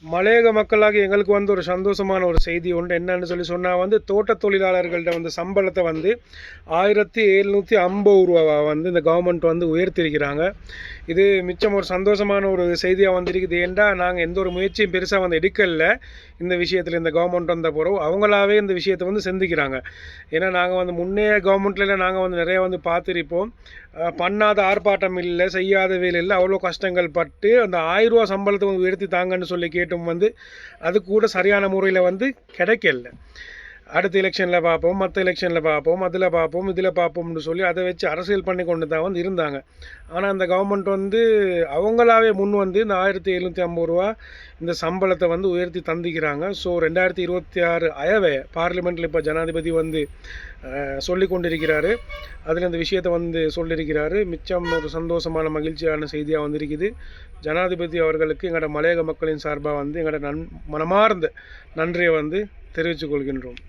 மலையக மக்களாக எங்களுக்கு வந்து ஒரு சந்தோஷமான ஒரு செய்தி உண்டு. என்னன்னு சொன்னால் வந்து தோட்ட தொழிலாளர்கள்ட்ட வந்து சம்பளத்தை வந்து 1750 ரூபாவை வந்து இந்த கவர்மெண்ட் வந்து உயர்த்திருக்கிறாங்க. இது மிச்சம் ஒரு சந்தோஷமான ஒரு செய்தியாக வந்திருக்குது. ஏன்டா நாங்கள் எந்த ஒரு முயற்சியும் பெருசாக வந்து எடுக்கல இந்த விஷயத்தில். இந்த கவர்மெண்ட் வந்த பிறகு அவங்களாவே இந்த விஷயத்தை வந்து சிந்திக்கிறாங்க. ஏன்னா நாங்கள் வந்து முன்னைய கவர்மெண்ட்ல நாங்கள் வந்து நிறைய வந்து பார்த்துருப்போம். பண்ணாத ஆர்ப்பாட்டம் இல்லை, செய்யாத வேலை இல்லை, அவ்வளோ கஷ்டங்கள் பட்டு அந்த 1000 ரூபா சம்பளத்தை வந்து உயர்த்தி தாங்கன்னு சொல்லி கேட்டும் வந்து அது கூட சரியான முறையில் வந்து கிடைக்கல. அடுத்த எலெக்ஷனில் பார்ப்போம், மற்ற எலெக்ஷனில் பார்ப்போம், அதில் பார்ப்போம், இதில் பார்ப்போம்னு சொல்லி அதை வச்சு அரசியல் பண்ணி கொண்டு தான் வந்து இருந்தாங்க. ஆனால் அந்த கவர்மெண்ட் வந்து அவங்களாவே முன் வந்து இந்த 1750 ரூபா இந்த சம்பளத்தை வந்து உயர்த்தி தந்திக்கிறாங்க. ஸோ 2026 அயவே பார்லிமெண்ட்டில் இப்போ ஜனாதிபதி வந்து சொல்லி கொண்டிருக்கிறாரு. அதில் இந்த விஷயத்தை வந்து சொல்லியிருக்கிறாரு. மிச்சம் ஒரு சந்தோஷமான மகிழ்ச்சியான செய்தியாக வந்திருக்குது. ஜனாதிபதி அவர்களுக்கு எங்களோட மலையக மக்களின் சார்பாக வந்து எங்களோட மனமார்ந்த நன்றியை வந்து தெரிவித்துக் கொள்கின்றோம்.